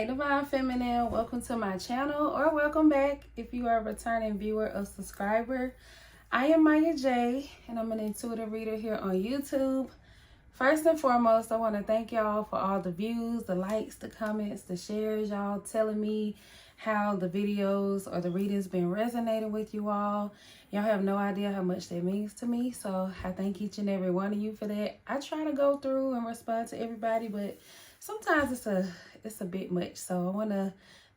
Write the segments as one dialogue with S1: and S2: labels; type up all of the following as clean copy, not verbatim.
S1: Hey Divine Feminine, welcome to my channel, or welcome back if you are a returning viewer or subscriber. I am Miya Jha, and I'm an intuitive reader here on YouTube. First and foremost, I want to thank y'all for all the views, the likes, the comments, the shares, y'all telling me how the videos or the readings been resonating with you all. Y'all have no idea how much that means to me, so I thank each and every one of you for that. I try to go through and respond to everybody, but sometimes it's a bit much, so I want to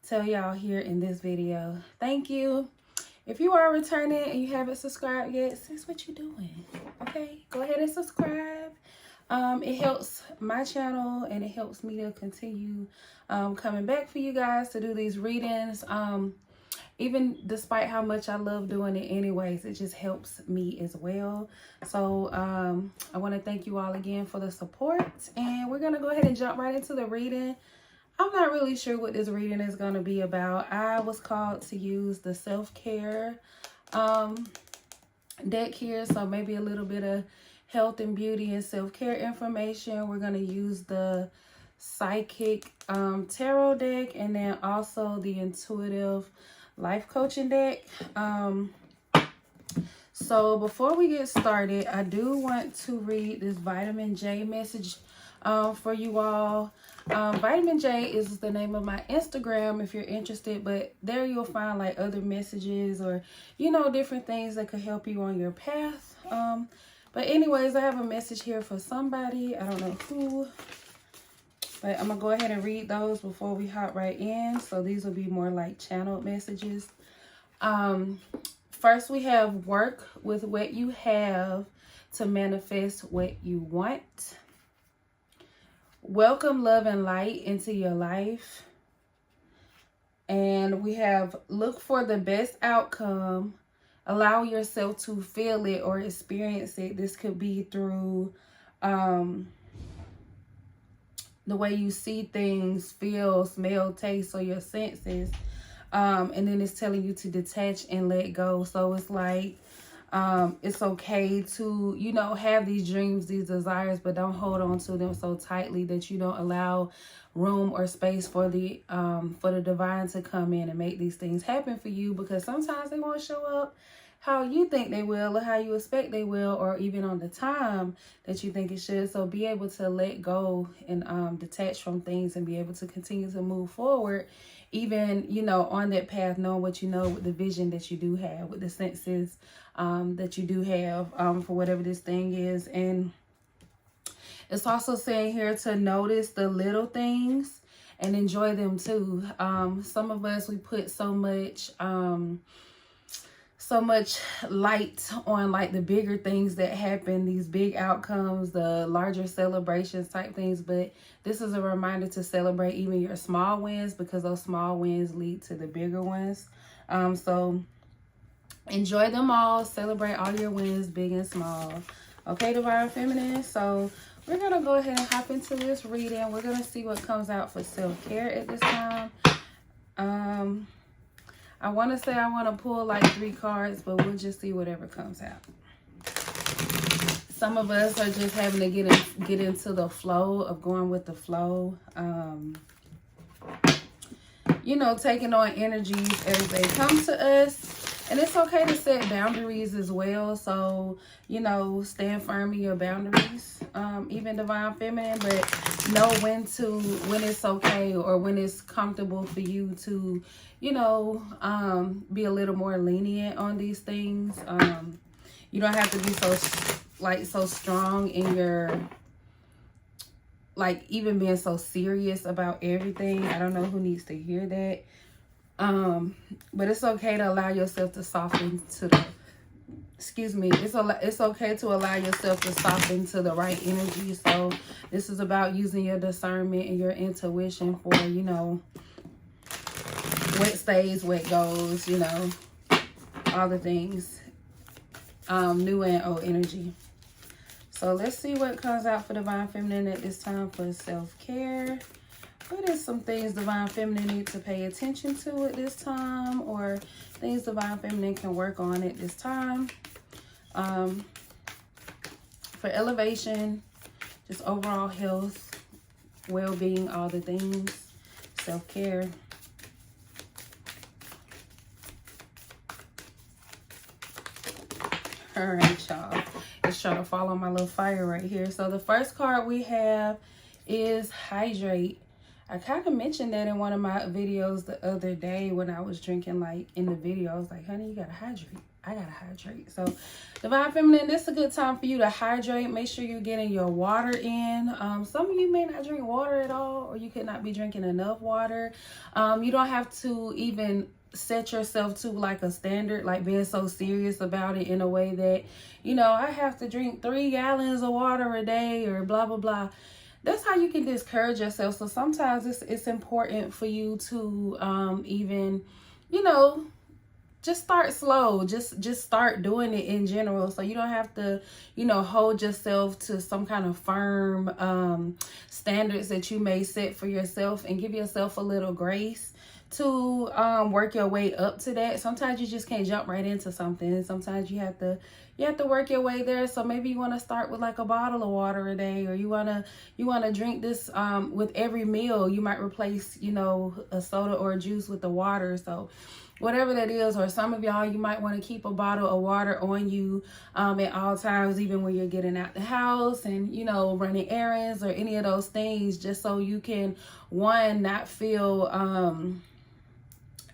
S1: tell y'all here in this video, thank you. If you are returning and you haven't subscribed yet, sis, what you doing? Okay, go ahead and subscribe. It helps my channel and it helps me to continue coming back for you guys to do these readings. Even despite how much I love doing it anyways, it just helps me as well. So I want to thank you all again for the support, and we're going to go ahead and jump right into the reading. I'm not really sure what this reading is going to be about. I was called to use the self-care deck here, so maybe a little bit of health and beauty and self-care information. We're going to use the psychic tarot deck, and then also the intuitive life coaching deck. So before we get started, I do want to read this Vitamin J message for you all. Vitamin J is the name of my Instagram if you're interested, but there you'll find like other messages or, you know, different things that could help you on your path. But anyways, I have a message here for somebody. I don't know who, but I'm gonna go ahead and read those before we hop right in. So these will be more like channeled messages. First we have work with what you have to manifest what you want. Welcome love and light into your life. And we have look for the best outcome. Allow yourself to feel it or experience it. This could be through the way you see things, feel, smell, taste, or your senses. And then it's telling you to detach and let go. So it's like it's okay to, you know, have these dreams, these desires, but don't hold on to them so tightly that you don't allow room or space for the divine to come in and make these things happen for you, because sometimes they won't show up how you think they will or how you expect they will, or even on the time that you think it should. So be able to let go and detach from things and be able to continue to move forward, even, you know, on that path, knowing what you know, with the vision that you do have, with the senses that you do have for whatever this thing is. And it's also saying here to notice the little things and enjoy them too. Some of us, we put so much light on like the bigger things that happen, these big outcomes, the larger celebrations type things, but this is a reminder to celebrate even your small wins, because those small wins lead to the bigger ones. So enjoy them all, celebrate all your wins, big and small. Okay, Divine Feminine, so we're gonna go ahead and hop into this reading. We're gonna see what comes out for self-care at this time. I want to say I want to pull like 3 cards, but we'll just see whatever comes out. Some of us are just having to get into the flow of going with the flow. You know, taking on energies as they come to us. And it's okay to set boundaries as well. So, you know, stand firm in your boundaries, even Divine Feminine, but know when it's okay or when it's comfortable for you to, you know, be a little more lenient on these things. You don't have to be so strong in your, like, even being so serious about everything. I don't know who needs to hear that. But it's okay to allow yourself to soften to the, it's okay to allow yourself to soften to the right energy. So this is about using your discernment and your intuition for, you know, what stays, what goes, you know, all the things, new and old energy. So let's see what comes out for Divine Feminine at this time for self-care. What is some things Divine Feminine need to pay attention to at this time, or things Divine Feminine can work on at this time? For elevation, just overall health, well-being, all the things. self-care. All right, y'all. Let's try to follow my little fire right here. So the first card we have is Hydrate. I kind of mentioned that in one of my videos the other day when I was drinking, like in the video. I was like, honey, you gotta hydrate. I gotta hydrate. So Divine Feminine, this is a good time for you to hydrate. Make sure you're getting your water in. Some of you may not drink water at all, or you could not be drinking enough water. You don't have to even set yourself to like a standard, like being so serious about it in a way that, you know, I have to drink 3 gallons of water a day or blah blah blah. That's how you can discourage yourself. So sometimes it's important for you to even, you know, just start slow. Just start doing it in general. So you don't have to, you know, hold yourself to some kind of firm standards that you may set for yourself, and give yourself a little grace to work your way up to that. Sometimes you just can't jump right into something. Sometimes you have to work your way there. So maybe you want to start with like a bottle of water a day, or you want to drink this with every meal. You might replace, you know, a soda or a juice with the water. So whatever that is. Or some of y'all, you might want to keep a bottle of water on you at all times, even when you're getting out the house and, you know, running errands or any of those things, just so you can, one, not feel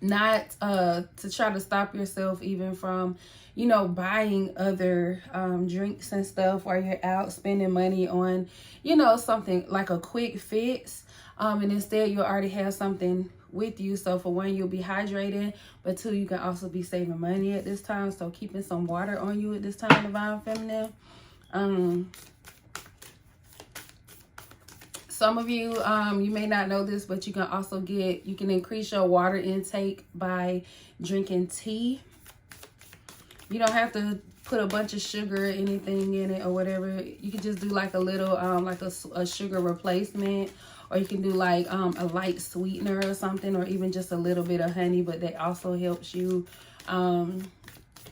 S1: to try to stop yourself even from, you know, buying other drinks and stuff while you're out spending money on, you know, something like a quick fix, and instead you already have something with you. So for one, you'll be hydrated, but two, you can also be saving money at this time. So keeping some water on you at this time, Divine Feminine. Some of you, you may not know this, but you can also you can increase your water intake by drinking tea. You don't have to put a bunch of sugar or anything in it or whatever. You can just do like a little, like a sugar replacement, or you can do like a light sweetener or something, or even just a little bit of honey, but that also helps you,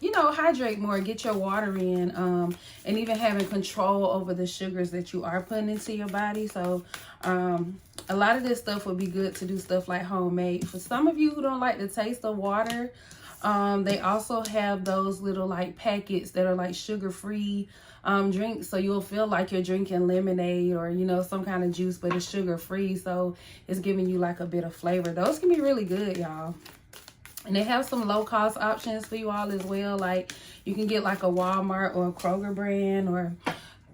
S1: you know, hydrate more, get your water in, and even having control over the sugars that you are putting into your body. So a lot of this stuff would be good to do stuff like homemade. For some of you who don't like the taste of water, they also have those little like packets that are like sugar-free drinks, so you'll feel like you're drinking lemonade or, you know, some kind of juice, but it's sugar-free, so it's giving you like a bit of flavor. Those can be really good, y'all. And they have some low-cost options for you all as well. Like you can get like a Walmart or a Kroger brand or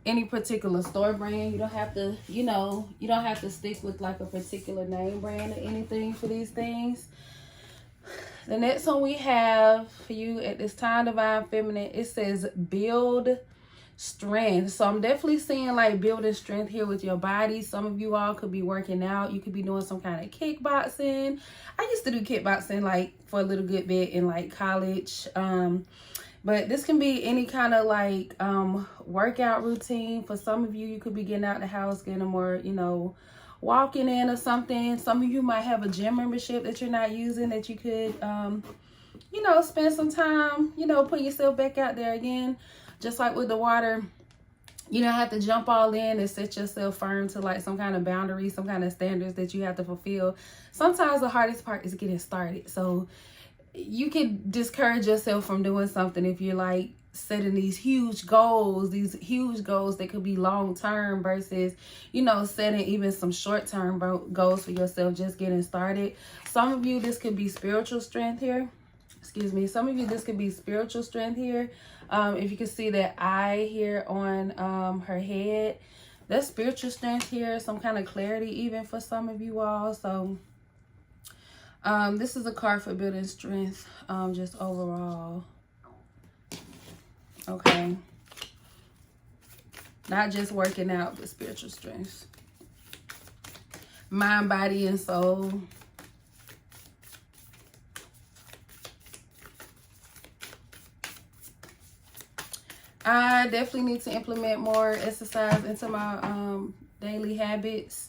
S1: any particular store brand. You don't have to, you know, you don't have to stick with like a particular name brand or anything for these things. The next one we have for you at this time, Divine Feminine, it says build strength. So I'm definitely seeing like building strength here with your body. Some of you all could be working out. You could be doing some kind of kickboxing. I used to do kickboxing like for a little good bit in like college. But this can be any kind of like workout routine. For some of you, you could be getting out the house, getting a more, you know, walking in or something. Some of you might have a gym membership that you're not using, that you could, you know, spend some time, you know, put yourself back out there again. Just like with the water, you don't have to jump all in and set yourself firm to like some kind of boundary, some kind of standards that you have to fulfill. Sometimes the hardest part is getting started. So you can discourage yourself from doing something if you're like setting these huge goals that could be long term versus, you know, setting even some short term goals for yourself, just getting started. Some of you, this could be spiritual strength here. Excuse me. Some of you, this could be spiritual strength here. If you can see that eye here on her head, that's spiritual strength here, some kind of clarity even for some of you all. So this is a card for building strength, just overall. Okay. Not just working out, but spiritual strength. Mind, body, and soul. I definitely need to implement more exercise into my daily habits.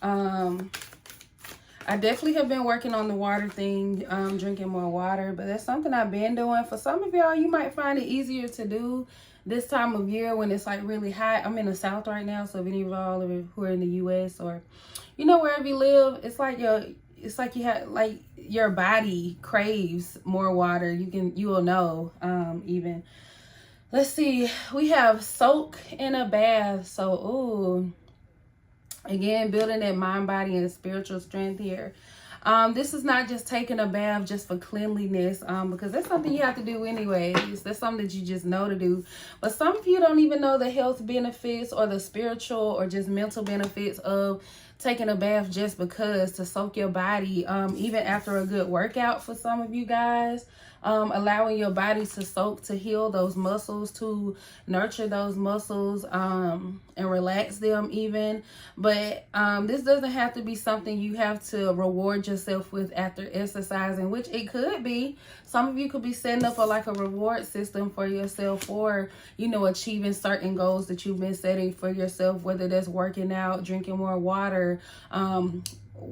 S1: I definitely have been working on the water thing, drinking more water, but that's something I've been doing. For some of y'all, you might find it easier to do this time of year when it's like really hot. I'm in the South right now, so if any of y'all who are in the U.S. or, you know, wherever you live, it's like it's like you have, like, your body craves more water. You will know. Even, let's see, we have soak in a bath. So, ooh, again, building that mind, body, and spiritual strength here. This is not just taking a bath just for cleanliness, because that's something you have to do anyways. That's something that you just know to do. But some of you don't even know the health benefits or the spiritual or just mental benefits of taking a bath just because, to soak your body, even after a good workout for some of you guys. Allowing your body to soak, to heal those muscles, to nurture those muscles, and relax them even. But this doesn't have to be something you have to reward yourself with after exercising, which it could be. Some of you could be setting up a reward system for yourself for, you know, achieving certain goals that you've been setting for yourself, whether that's working out, drinking more water,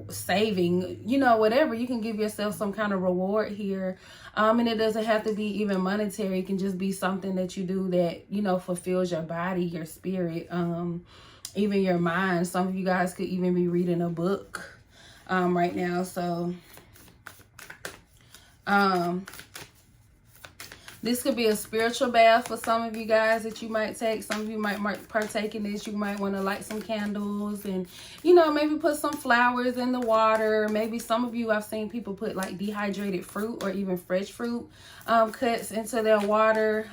S1: saving, you know, whatever. You can give yourself some kind of reward here. And it doesn't have to be even monetary. It can just be something that you do that, you know, fulfills your body, your spirit, even your mind. Some of you guys could even be reading a book right now. So this could be a spiritual bath for some of you guys that you might take. Some of you might partake in this. You might want to light some candles and, you know, maybe put some flowers in the water. Maybe some of you, I've seen people put like dehydrated fruit or even fresh fruit cuts into their water.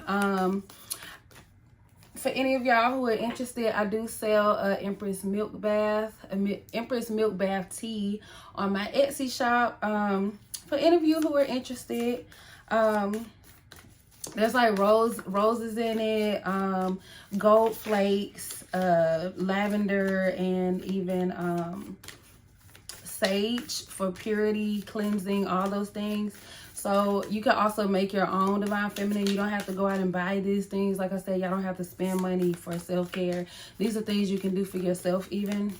S1: For any of y'all who are interested, I do sell a Empress Milk Bath, Empress Milk Bath tea on my Etsy shop. For any of you who are interested, there's like roses in it, gold flakes, lavender, and even sage for purity, cleansing, all those things. So you can also make your own Divine Feminine. You don't have to go out and buy these things. Like I said, y'all don't have to spend money for self-care. These are things you can do for yourself even.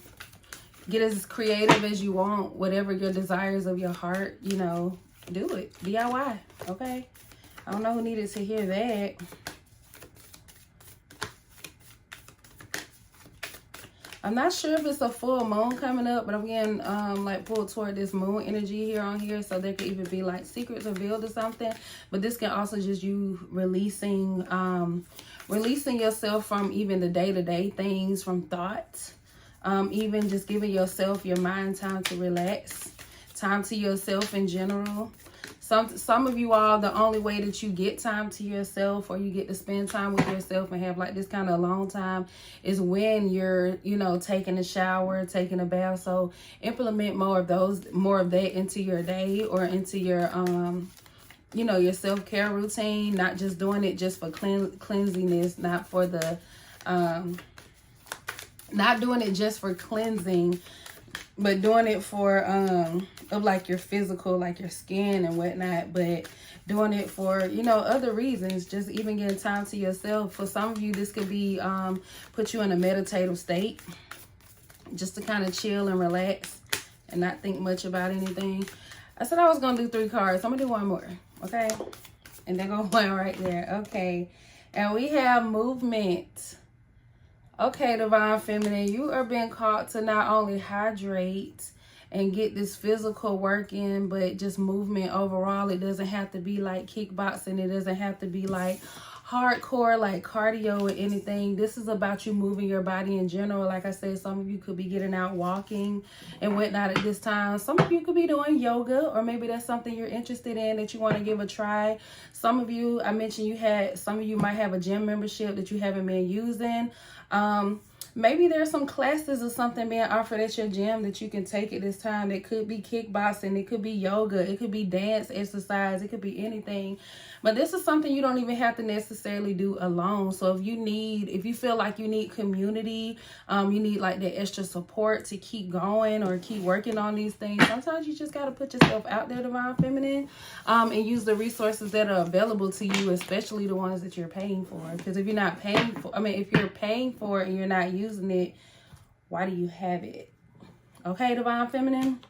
S1: Get as creative as you want. Whatever your desires of your heart, you know, do it. DIY, okay? I don't know who needed to hear that. I'm not sure if it's a full moon coming up, but I'm getting like pulled toward this moon energy here on here. So there could even be like secrets revealed or something. But this can also just you releasing yourself from even the day-to-day things, from thoughts. Even just giving yourself, your mind, time to relax. Time to yourself in general. Some of you all, the only way that you get time to yourself, or you get to spend time with yourself and have like this kind of alone time, is when you're, you know, taking a shower, taking a bath. So implement more of that into your day, or into your you know, your self-care routine. Not just doing it just for cleansiness, not for the not doing it just for cleansing, but doing it for of like your physical, like your skin and whatnot, but doing it for, you know, other reasons. Just even getting time to yourself. For some of you, this could be put you in a meditative state, just to kind of chill and relax and not think much about anything. I said I was gonna do 3 cards. I'm gonna do 1 more, okay? And then go 1 right there. Okay, and we have movement. Okay, Divine Feminine, you are being called to not only hydrate and get this physical work in, but just movement overall. It doesn't have to be like kickboxing. It doesn't have to be like hardcore, like cardio or anything. This is about you moving your body in general. Like I said, some of you could be getting out walking and whatnot at this time. Some of you could be doing yoga, or maybe that's something you're interested in that you want to give a try. Some of you, I mentioned some of you might have a gym membership that you haven't been using. Maybe there's some classes or something being offered at your gym that you can take at this time. It could be kickboxing, it could be yoga, it could be dance exercise, it could be anything. But this is something you don't even have to necessarily do alone. So if you feel like you need community, you need like the extra support to keep going or keep working on these things, sometimes you just got to put yourself out there, Divine Feminine, and use the resources that are available to you, especially the ones that you're paying for. Because if you're not paying for, if you're paying for it and you're not using it, why do you have it? Okay, Divine Feminine.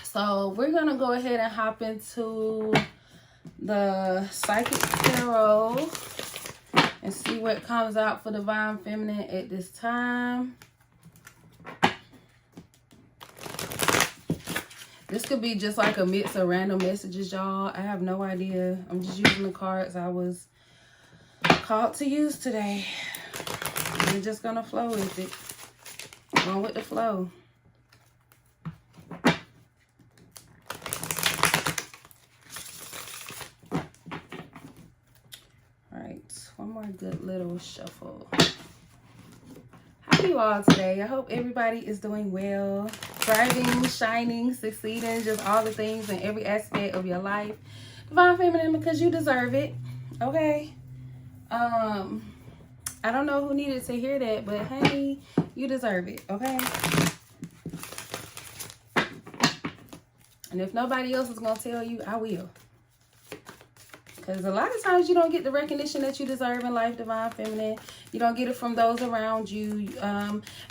S1: So we're going to go ahead and hop into the Psychic Tarot and see what comes out for Divine Feminine at this time. This could be just like a mix of random messages, y'all. I have no idea. I'm just using the cards I was called to use today. We're just gonna flow with it. Going with the flow. All right, one more good little shuffle. How are you all today? I hope everybody is doing well, thriving, shining, succeeding, just all the things in every aspect of your life. Divine Feminine, because you deserve it. Okay? I don't know who needed to hear that, but hey, you deserve it, okay? And if nobody else is going to tell you, I will. Because a lot of times you don't get the recognition that you deserve in life, Divine Feminine. You don't get it from those around you.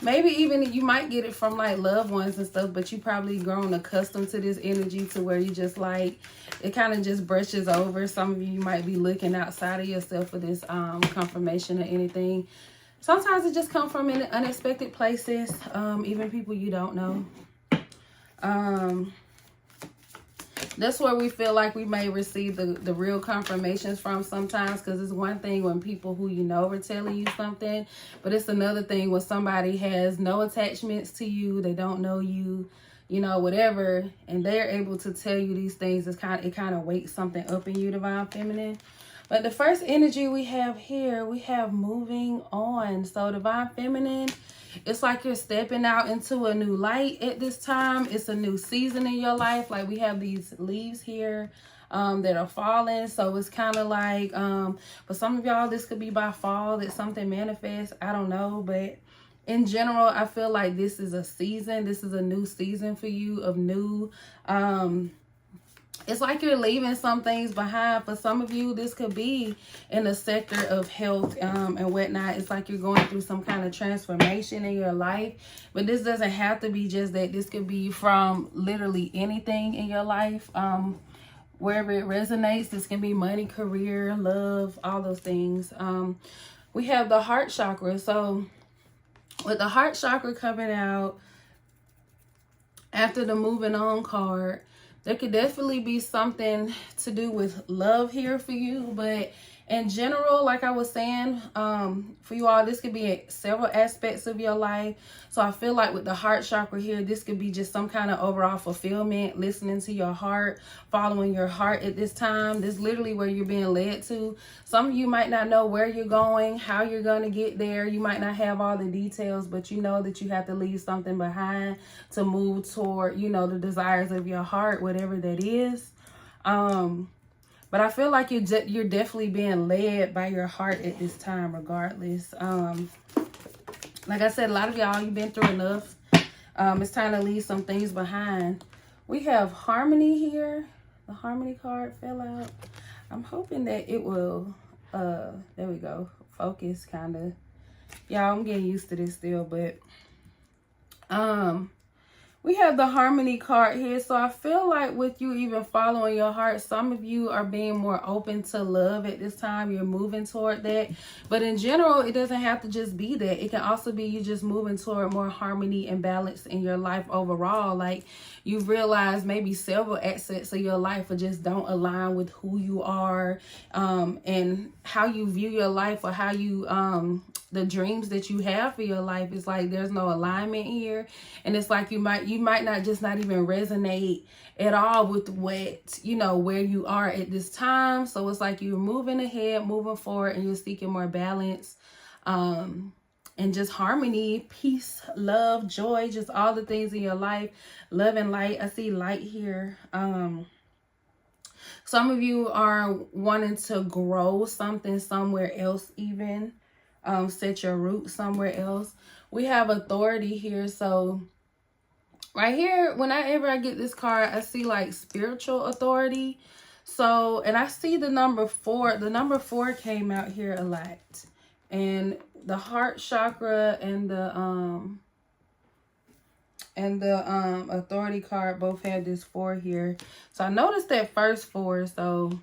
S1: Maybe even you might get it from like loved ones and stuff, but you probably grown accustomed to this energy to where you just like, it kind of just brushes over. Some of you might be looking outside of yourself for this confirmation or anything. Sometimes it just comes from unexpected places, even people you don't know. That's where we feel like we may receive the real confirmations from sometimes, because it's one thing when people who you know are telling you something, but it's another thing when somebody has no attachments to you, they don't know you, you know, whatever, and they're able to tell you these things. It kind of wakes something up in you, Divine Feminine. But the first energy we have here, we have moving on. So Divine Feminine, it's like you're stepping out into a new light at this time. It's a new season in your life. Like we have these leaves here that are falling. So it's kind of like, for some of y'all, this could be by fall that something manifests. I don't know. But in general, I feel like this is a season. This is a new season for you of new, it's like you're leaving some things behind. For some of you, this could be in the sector of health and whatnot. It's like you're going through some kind of transformation in your life. But this doesn't have to be just that. This could be from literally anything in your life. Wherever it resonates, this can be money, career, love, all those things. We have the heart chakra. So with the heart chakra coming out after the moving on card, there could definitely be something to do with love here for you. But in general, like I was saying, for you all, this could be several aspects of your life. So I feel like with the heart chakra here, this could be just some kind of overall fulfillment, listening to your heart, following your heart at this time. This is literally where you're being led to. Some of you might not know where you're going, how you're going to get there. You might not have all the details, but you know that you have to leave something behind to move toward, you know, the desires of your heart, whatever that is. But I feel like you're definitely being led by your heart at this time, regardless. Like I said, a lot of y'all, you've been through enough. It's time to leave some things behind. We have harmony here. The harmony card fell out. I'm hoping that it will, there we go, focus kind of. Y'all, I'm getting used to this still, but we have the harmony card here. So I feel like with you even following your heart, some of you are being more open to love at this time. You're moving toward that. But in general, it doesn't have to just be that. It can also be you just moving toward more harmony and balance in your life overall. Like you've realized maybe several aspects of your life are just don't align with who you are and how you view your life, or how you the dreams that you have for your life. Is like there's no alignment here, and it's like you might not even resonate at all with what, you know, where you are at this time. So it's like you're moving ahead, moving forward, and you're seeking more balance and just harmony, peace, love, joy, just all the things in your life. Love and light. I see light here. Some of you are wanting to grow something somewhere else, even set your roots somewhere else. We have authority here. So right here, whenever I get this card, I see like spiritual authority. So, and I see the number 4. The number 4 came out here a lot. And the heart chakra and the authority card both have this 4 here. So I noticed that first 4. So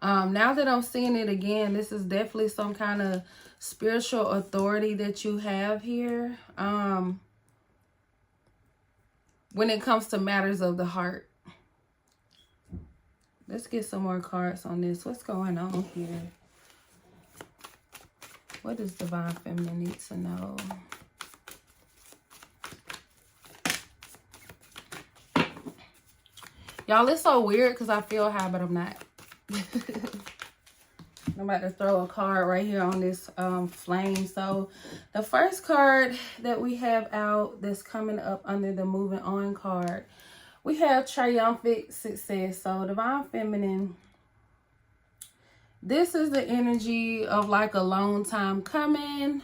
S1: now that I'm seeing it again, this is definitely some kind of spiritual authority that you have here. when it comes to matters of the heart. Let's get some more cards on this. What's going on here? What does Divine Feminine need to know? Y'all, it's so weird because I feel high, but I'm not. I'm about to throw a card right here on this flame. So the first card that we have out that's coming up under the moving on card, we have triumphant success. So Divine Feminine, this is the energy of like a long time coming.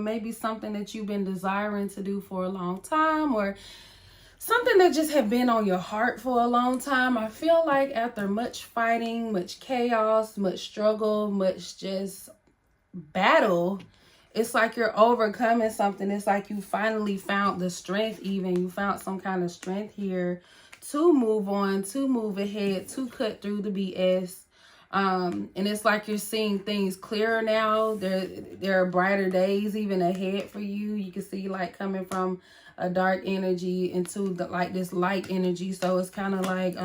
S1: Maybe something that you've been desiring to do for a long time, or something that just had been on your heart for a long time. I feel like after much fighting, much chaos, much struggle, much just battle, it's like you're overcoming something. It's like you finally found the strength even. You found some kind of strength here to move on, to move ahead, to cut through the BS. And it's like you're seeing things clearer now. There are brighter days even ahead for you. You can see like coming from a dark energy into the like this light energy. So it's kind of like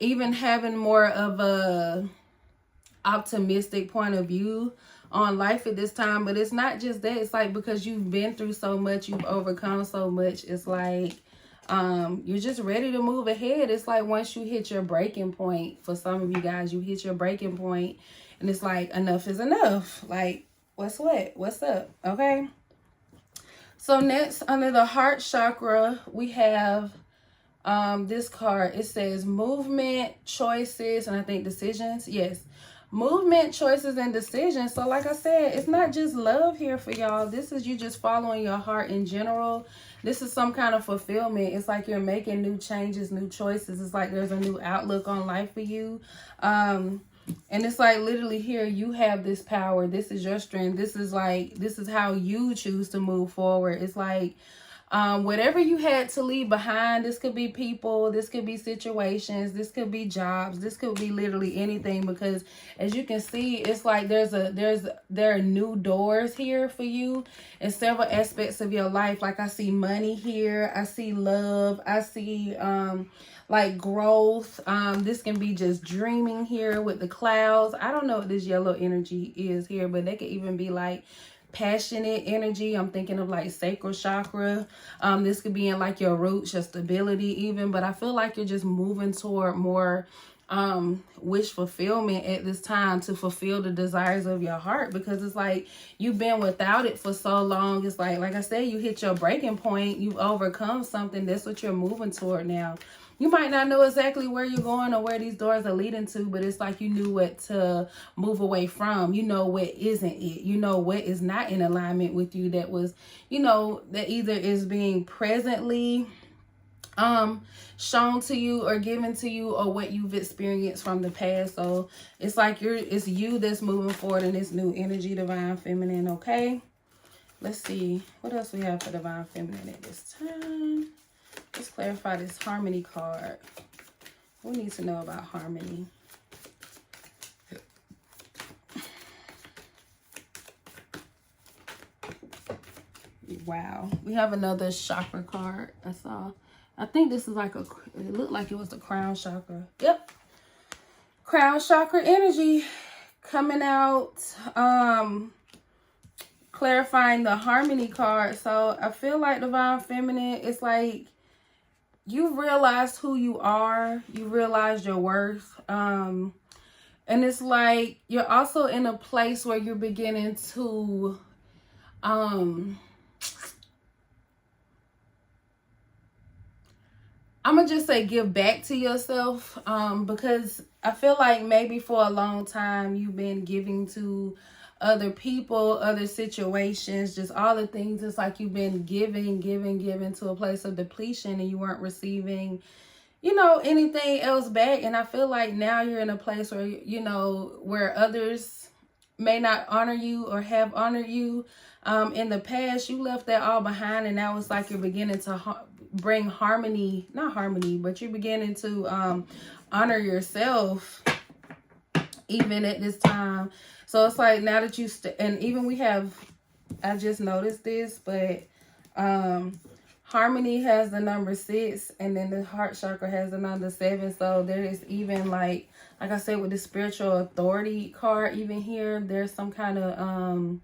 S1: even having more of a optimistic point of view on life at this time. But it's not just that. It's like because you've been through so much, you've overcome so much, it's like you're just ready to move ahead. It's like once you hit your breaking point, for some of you guys, you hit your breaking point and it's like enough is enough. Like what's up? Okay. So next, under the heart chakra, we have this card. It says movement, choices, and I think decisions. Yes, movement, choices, and decisions. So like I said, it's not just love here for y'all. This is you just following your heart in general. This is some kind of fulfillment. It's like you're making new changes, new choices. It's like there's a new outlook on life for you. And it's like literally here, you have this power. This is your strength. This is how you choose to move forward. It's like whatever you had to leave behind, this could be people, this could be situations, this could be jobs, this could be literally anything, because as you can see, it's like there are new doors here for you in several aspects of your life. Like I see money here, I see love, I see like growth. This can be just dreaming here with the clouds. I don't know what this yellow energy is here, but they could even be like passionate energy. I'm thinking of like sacral chakra. This could be in like your roots, your stability even, but I feel like you're just moving toward more wish fulfillment at this time to fulfill the desires of your heart, because it's like you've been without it for so long. It's like I said, you hit your breaking point, you've overcome something. That's what you're moving toward now. You might not know exactly where you're going or where these doors are leading to, but it's like you knew what to move away from. You know what isn't it. You know what is not in alignment with you, that was, you know, that either is being presently shown to you or given to you, or what you've experienced from the past. So it's like it's you that's moving forward in this new energy, Divine Feminine. Okay, let's see what else we have for Divine Feminine at this time. Let's clarify this harmony card. We need to know about harmony. Wow, we have another chakra card. I saw. I think this is like it looked like it was the crown chakra. Yep. Crown chakra energy coming out. Clarifying the harmony card. So I feel like Divine Feminine, it's like you realized who you are. You realized your worth. And it's like you're also in a place where you're beginning to I'm going to just say give back to yourself, because I feel like maybe for a long time you've been giving to other people, other situations, just all the things. It's like you've been giving to a place of depletion, and you weren't receiving, you know, anything else back. And I feel like now you're in a place where, you know, where others may not honor you or have honored you in the past. You left that all behind, and now it's like you're beginning to bring harmony, not harmony, but you're beginning to honor yourself even at this time. So it's like now that you and even we have, I just noticed this, but Harmony has the number 6, and then the heart chakra has the number 7. So there is even like I said, with the spiritual authority card, even here, there's some kind of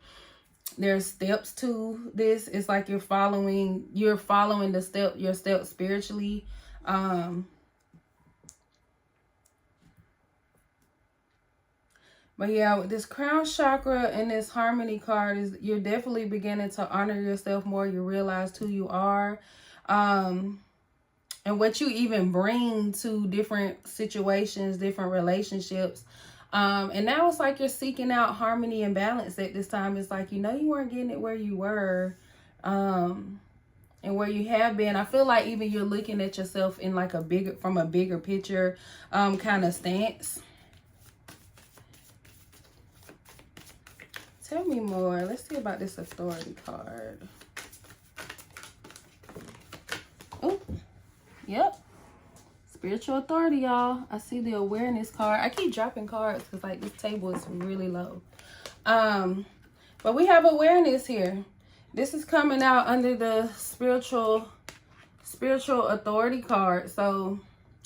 S1: there's steps to this. It's like you're following your steps spiritually. But yeah, with this crown chakra and this harmony card, is you're definitely beginning to honor yourself more. You realize who you are, and what you even bring to different situations, different relationships. And now it's like you're seeking out harmony and balance at this time. It's like, you weren't getting it where you were, and where you have been. I feel like even you're looking at yourself in like from a bigger picture, kind of stance. Tell me more. Let's see about this authority card. Oh, yep. Spiritual authority, y'all. I see the awareness card. I keep dropping cards because like this table is really low. But we have awareness here. This is coming out under the spiritual authority card. So,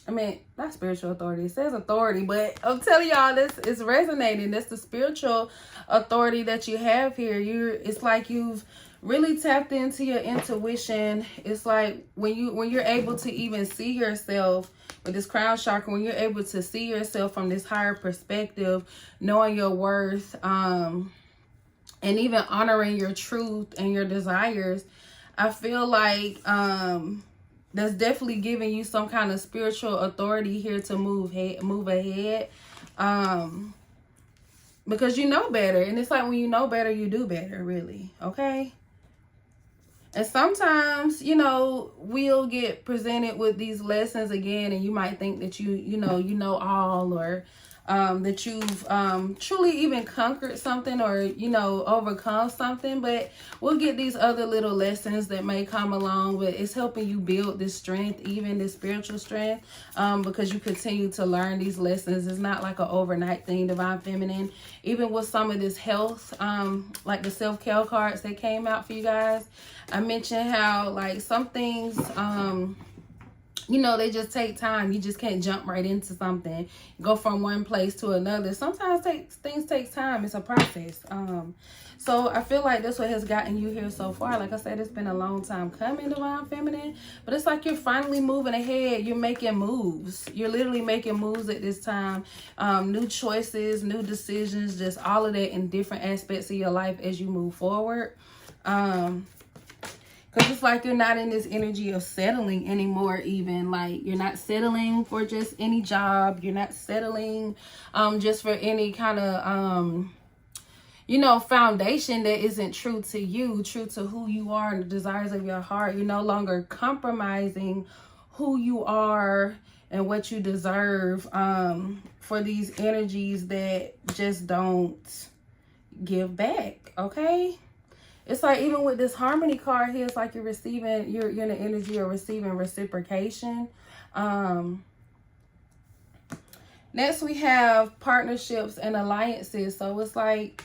S1: I mean, not spiritual authority. It says authority, but I'm telling y'all, this is resonating. That's the spiritual authority that you have here. It's like you've really tapped into your intuition. It's like when you're able to even see yourself with this crown chakra, when you're able to see yourself from this higher perspective, knowing your worth, and even honoring your truth and your desires, I feel like that's definitely giving you some kind of spiritual authority here to move ahead. Because you know better. And it's like when you know better, you do better, really. Okay? And sometimes, we'll get presented with these lessons again, and you might think that you know all, or that you've truly even conquered something, or overcome something. But we'll get these other little lessons that may come along, but it's helping you build this strength, even this spiritual strength, because you continue to learn these lessons. It's not like an overnight thing, Divine Feminine. Even with some of this health, like the self-care cards that came out for you guys, I mentioned how like some things they just take time. You just can't jump right into something, go from one place to another. Sometimes things take time. It's a process. So I feel like that's what has gotten you here so far. Like I said, it's been a long time coming, Divine Feminine, but it's like you're finally moving ahead. You're making moves. You're literally making moves at this time. New choices, new decisions, just all of that in different aspects of your life as you move forward. Because it's like you're not in this energy of settling anymore, even. Like, you're not settling for just any job. You're not settling just for any kind of, foundation that isn't true to you, true to who you are and the desires of your heart. You're no longer compromising who you are and what you deserve for these energies that just don't give back, okay? It's like even with this harmony card here, it's like you're receiving, you're in the energy of receiving reciprocation. Next, we have partnerships and alliances. So it's like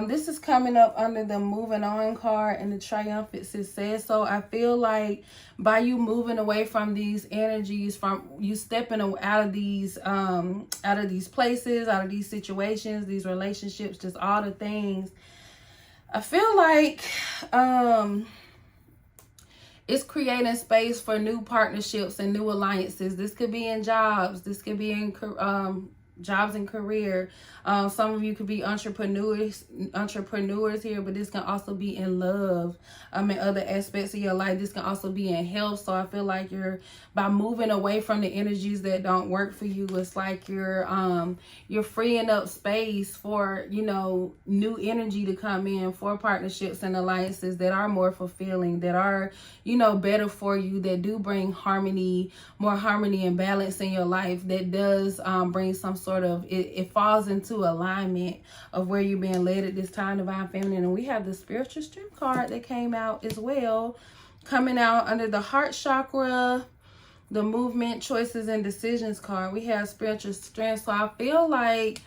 S1: this is coming up under the moving on card and the triumphant success. So I feel like by you moving away from these energies, from you stepping out of these places, out of these situations, these relationships, just all the things, I feel like it's creating space for new partnerships and new alliances. This could be in jobs. This could be in jobs and career. Some of you could be entrepreneurs here, but this can also be in love, in other aspects of your life. This can also be in health. So I feel like by moving away from the energies that don't work for you, it's like you're freeing up space for, new energy to come in, for partnerships and alliances that are more fulfilling, that are, better for you, that do bring more harmony and balance in your life, that does bring some sort of, it falls into alignment of where you're being led at this time, Divine Feminine. And we have the spiritual strength card that came out as well, coming out under the heart chakra, the movement, choices, and decisions card. We have spiritual strength. So I feel like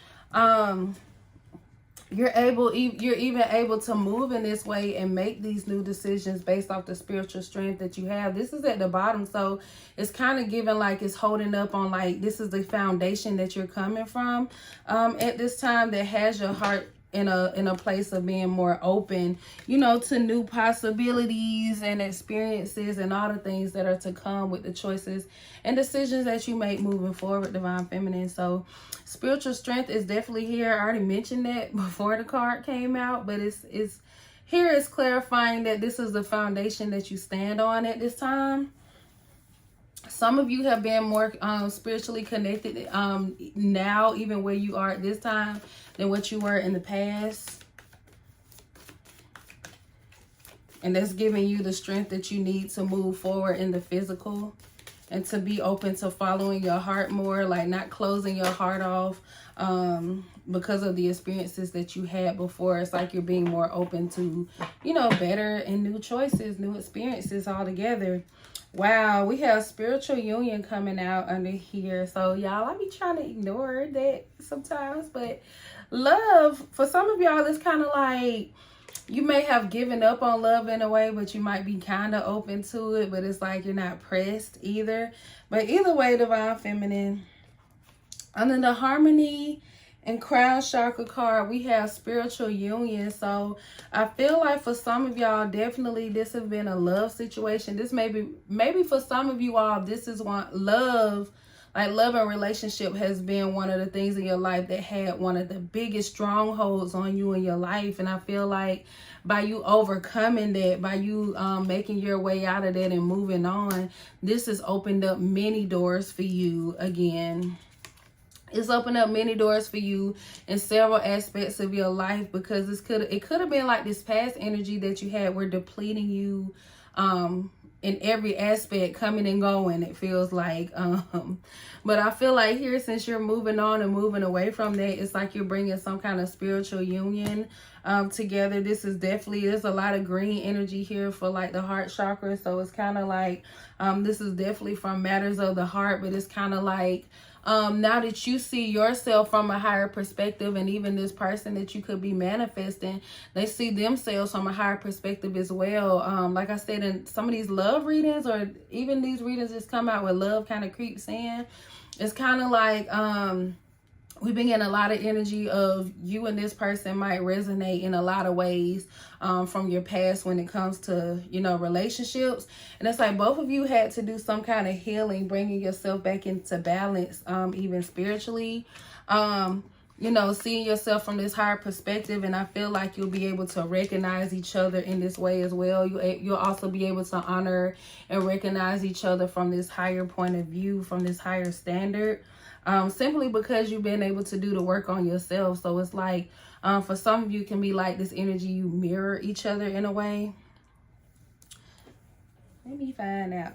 S1: you're even able to move in this way and make these new decisions based off the spiritual strength that you have. This is at the bottom, so it's kind of giving like it's holding up on like this is the foundation that you're coming from at this time, that has your heart in a place of being more open, you know, to new possibilities and experiences and all the things that are to come with the choices and decisions that you make moving forward, Divine Feminine. So spiritual strength is definitely here. I already mentioned that before the card came out, but it's here is clarifying that this is the foundation that you stand on at this time. Some of you have been more spiritually connected now, even where you are at this time, than what you were in the past. And that's giving you the strength that you need to move forward in the physical and to be open to following your heart more, like not closing your heart off because of the experiences that you had before. It's like you're being more open to, you know, better and new choices, new experiences altogether. Wow, we have spiritual union coming out under here. So y'all, I be trying to ignore that sometimes, but love, for some of y'all, it's kind of like you may have given up on love in a way, but you might be kind of open to it, but it's like you're not pressed either. But either way, Divine Feminine, under the Harmony and Crown Chakra card, we have spiritual union. So I feel like for some of y'all, definitely this has been a love situation. This maybe for some of you all, this is one love. Like love and relationship has been one of the things in your life that had one of the biggest strongholds on you in your life. And I feel like by you overcoming that, by you making your way out of that and moving on, this has opened up many doors for you again. It's opened up many doors for you in several aspects of your life, because it could have been like this past energy that you had were depleting you in every aspect, coming and going, it feels like. But I feel like here, since you're moving on and moving away from that, it's like you're bringing some kind of spiritual union together. This is definitely, there's a lot of green energy here for like the heart chakra. So it's kind of like, this is definitely from matters of the heart, but it's kind of like, now that you see yourself from a higher perspective, and even this person that you could be manifesting, they see themselves from a higher perspective as well. Like I said, in some of these love readings, or even these readings just come out where love kind of creeps in, it's kind of like we've been getting a lot of energy of you and this person might resonate in a lot of ways from your past when it comes to, you know, relationships. And it's like both of you had to do some kind of healing, bringing yourself back into balance, even spiritually, you know, seeing yourself from this higher perspective. And I feel like you'll be able to recognize each other in this way as well. You'll also be able to honor and recognize each other from this higher point of view, from this higher standard. Simply because you've been able to do the work on yourself. So it's like, for some of you, can be like this energy, you mirror each other in a way. Let me find out.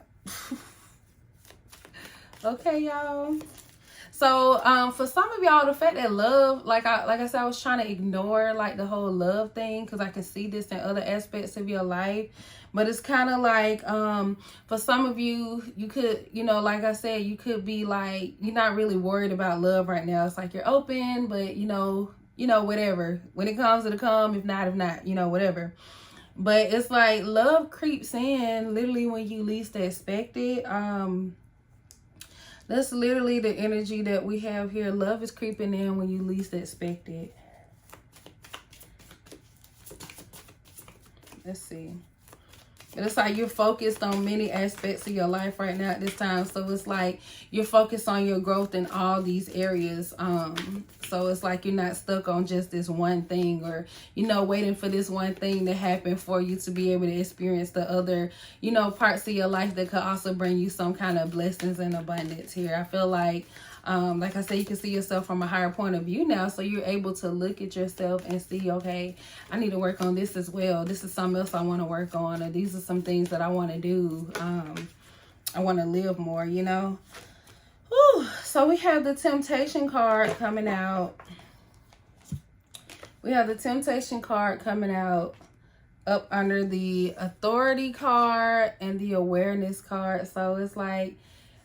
S1: Okay, y'all. So for some of y'all, the fact that love, like I said, I was trying to ignore like the whole love thing, because I can see this in other aspects of your life. But it's kind of like, for some of you, you could, you know, like I said, you could be like, you're not really worried about love right now. It's like you're open, but you know, whatever. When it comes, it'll come. If not, you know, whatever. But it's like love creeps in literally when you least expect it. That's literally the energy that we have here. Love is creeping in when you least expect it. Let's see. But it's like you're focused on many aspects of your life right now at this time. So it's like you're focused on your growth in all these areas. So it's like you're not stuck on just this one thing, or, you know, waiting for this one thing to happen for you to be able to experience the other, you know, parts of your life that could also bring you some kind of blessings and abundance here. I feel like I said, you can see yourself from a higher point of view now. So you're able to look at yourself and see, okay, I need to work on this as well. This is something else I want to work on, or these are some things that I want to do. I want to live more, you know. Whew. So we have the Temptation card coming out. We have the Temptation card coming out up under the Authority card and the Awareness card. So it's like,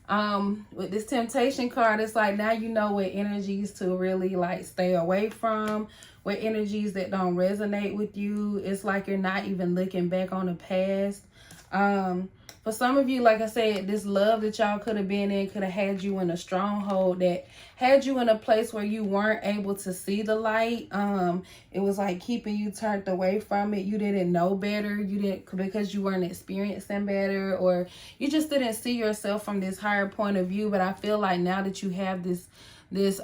S1: With this temptation card, it's like now you know what energies to really like stay away from, what energies that don't resonate with you. It's like you're not even looking back on the past. For some of you, like I said, this love that y'all could have been in could have had you in a stronghold that had you in a place where you weren't able to see the light. It was like keeping you turned away from it. You didn't know better. You didn't, because you weren't experiencing better, or you just didn't see yourself from this higher point of view. But I feel like now that you have this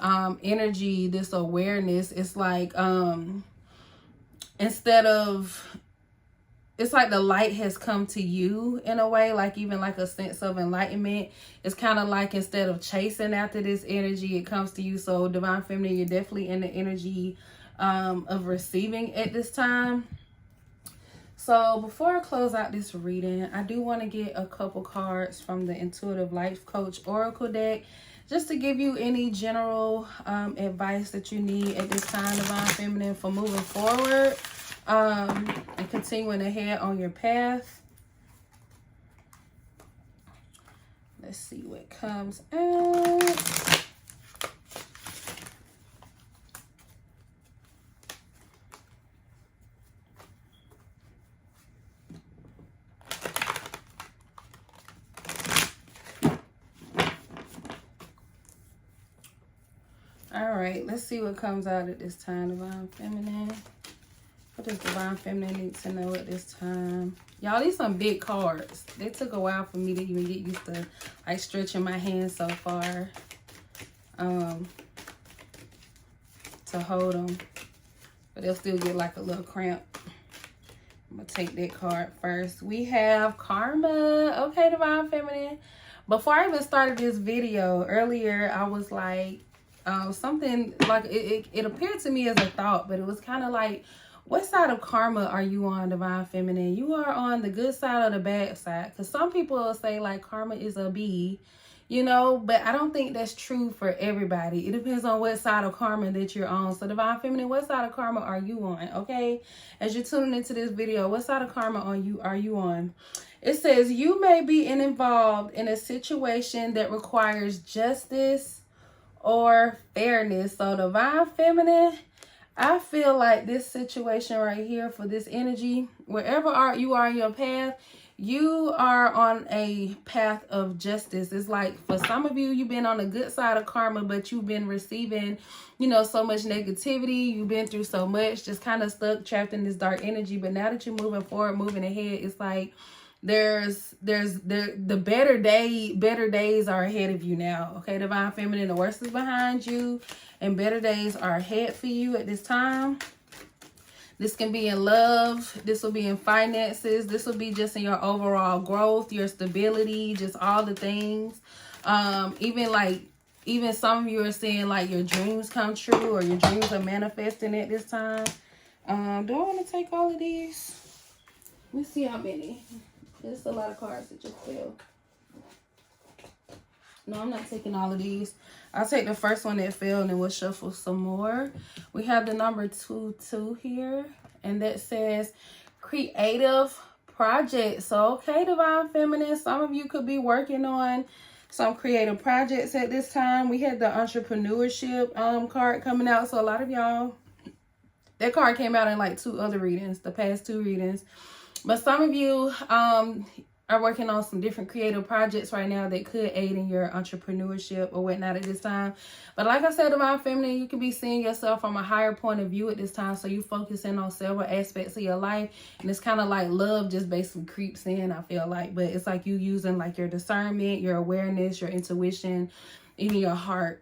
S1: energy, this awareness, it's like instead of, it's like the light has come to you in a way, like even like a sense of enlightenment. It's kind of like instead of chasing after this energy, it comes to you. So Divine Feminine, you're definitely in the energy of receiving at this time. So before I close out this reading, I do want to get a couple cards from the Intuitive Life Coach Oracle deck, just to give you any general advice that you need at this time, Divine Feminine, for moving forward. And continuing ahead on your path. Let's see what comes out. All right, let's see what comes out at this time, Divine Feminine. What does Divine Feminine need to know at this time? Y'all, these some big cards. They took a while for me to even get used to like stretching my hands so far to hold them. But they'll still get like a little cramp. I'm going to take that card first. We have Karma. Okay, Divine Feminine. Before I even started this video, earlier I was like, something like, it appeared to me as a thought, but it was kind of like, what side of karma are you on, Divine Feminine? You are on the good side or the bad side? Because some people will say like karma is a B, you know, but I don't think that's true for everybody. It depends on what side of karma that you're on. So Divine Feminine, what side of karma are you on? Okay, as you're tuning into this video, what side of karma are you on? It says you may be involved in a situation that requires justice or fairness. So Divine Feminine, I feel like this situation right here, for this energy, wherever you are in your path, you are on a path of justice. It's like for some of you, you've been on the good side of karma, but you've been receiving, you know, so much negativity. You've been through so much, just kind of stuck, trapped in this dark energy. But now that you're moving forward, moving ahead, it's like the better days are ahead of you now. Okay, Divine Feminine, the worst is behind you and better days are ahead for you at this time. This can be in love. This will be in finances. This will be just in your overall growth, your stability, just all the things. Even some of you are seeing like your dreams come true, or your dreams are manifesting at this time. Do I want to take all of these? Let me see how many. There's a lot of cards that just fell. No, I'm not taking all of these. I'll take the first one that fell and then we'll shuffle some more. We have the number 22 here. And that says creative projects. So, okay, Divine Feminine, some of you could be working on some creative projects at this time. We had the entrepreneurship card coming out. So a lot of y'all, that card came out in like two other readings, the past two readings. But some of you are working on some different creative projects right now that could aid in your entrepreneurship or whatnot at this time. But like I said, Divine Feminine, you can be seeing yourself from a higher point of view at this time. So you focusing on several aspects of your life. And it's kind of like love just basically creeps in, I feel like. But it's like you using like your discernment, your awareness, your intuition, even your heart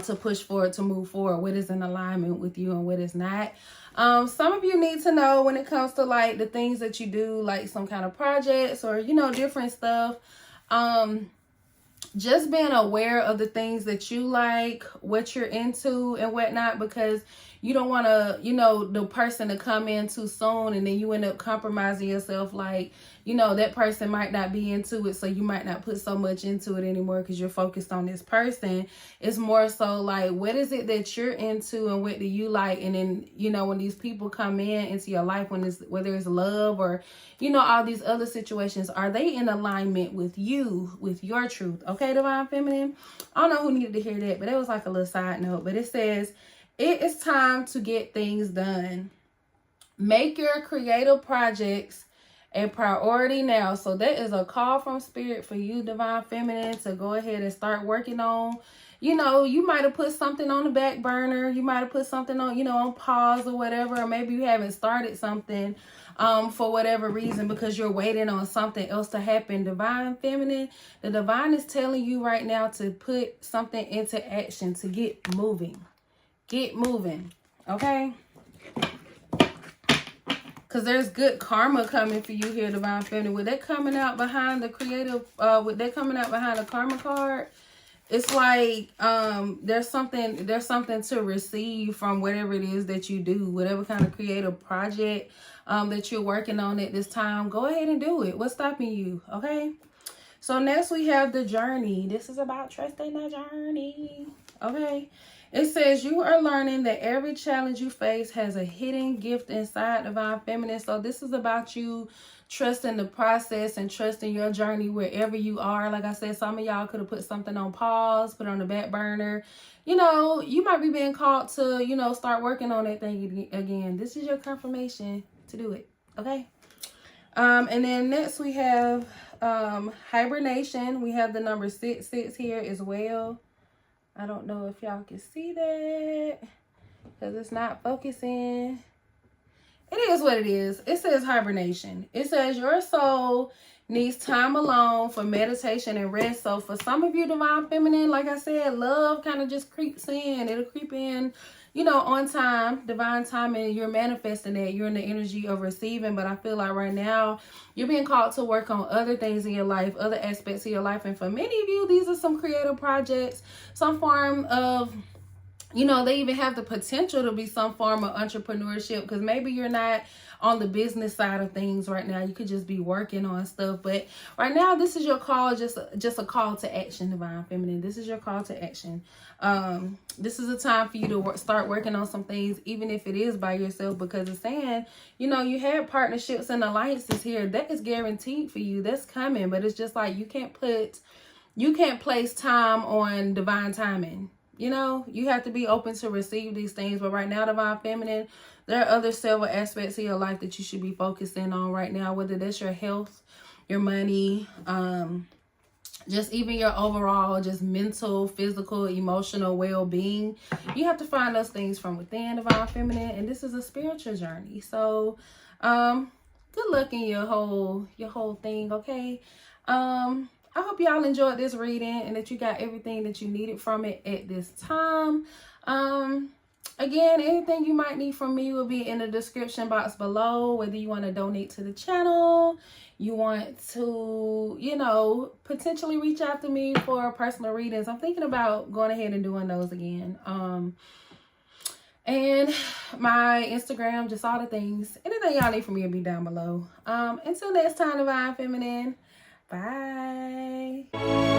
S1: to push forward, to move forward. What is in alignment with you and what is not. Some of you need to know when it comes to like the things that you do, like some kind of projects or, you know, different stuff. Just being aware of the things that you like, what you're into and whatnot, because you don't want to, you know, the person to come in too soon and then you end up compromising yourself. Like, you know, that person might not be into it, so you might not put so much into it anymore because you're focused on this person. It's more so like, what is it that you're into and what do you like? And then, you know, when these people come into your life, whether it's love or, you know, all these other situations, are they in alignment with you, with your truth? Okay, Divine Feminine? I don't know who needed to hear that, but it was like a little side note. But it says, it is time to get things done. Make your creative projects a priority now. So that is a call from Spirit for you, Divine Feminine, to go ahead and start working on. You know, you might have put something on the back burner. You might have put something on, you know, on pause or whatever. Or maybe you haven't started something for whatever reason because you're waiting on something else to happen. Divine Feminine, the divine is telling you right now to put something into action, to get moving. Get moving, okay? Because there's good karma coming for you here, Divine Feminine. With that coming out behind the creative, with that coming out behind the karma card, it's like there's something to receive from whatever it is that you do, whatever kind of creative project that you're working on at this time. Go ahead and do it. What's stopping you? Okay. So next we have the journey. This is about trusting the journey. Okay. It says you are learning that every challenge you face has a hidden gift inside, Divine Feminine. So this is about you trusting the process and trusting your journey wherever you are. Like I said, some of y'all could have put something on pause, put it on the back burner. You know, you might be being called to, you know, start working on that thing again. This is your confirmation to do it. Okay. And then next we have hibernation. We have the number 66 here as well. I don't know if y'all can see that because it's not focusing. It is what it is. It says hibernation. It says your soul needs time alone for meditation and rest. So for some of you, Divine Feminine, like I said, love kind of just creeps in. It'll creep in, you know, on time, divine timing. You're manifesting that. You're in the energy of receiving. But I feel like right now you're being called to work on other things in your life, other aspects of your life. And for many of you, these are some creative projects, some form of, you know, they even have the potential to be some form of entrepreneurship, because maybe you're not on the business side of things right now. You could just be working on stuff. But right now, this is your call, just a call to action, Divine Feminine. This is your call to action. This is a time for you to start working on some things, even if it is by yourself, because it's saying, you know, you had partnerships and alliances here. That is guaranteed for you. That's coming. But it's just like you can't place time on divine timing. You know, you have to be open to receive these things. But right now, Divine Feminine, there are other several aspects of your life that you should be focusing on right now, whether that's your health, your money, just even your overall, just mental, physical, emotional well-being. You have to find those things from within, Divine Feminine. And this is a spiritual journey. So, good luck in your whole thing, okay? I hope y'all enjoyed this reading and that you got everything that you needed from it at this time. Again, anything you might need from me will be in the description box below, whether you want to donate to the channel, you want to, you know, potentially reach out to me for personal readings. I'm thinking about going ahead and doing those again. And my Instagram, just all the things. Anything y'all need from me will be down below. Until next time, Divine Feminine. Bye.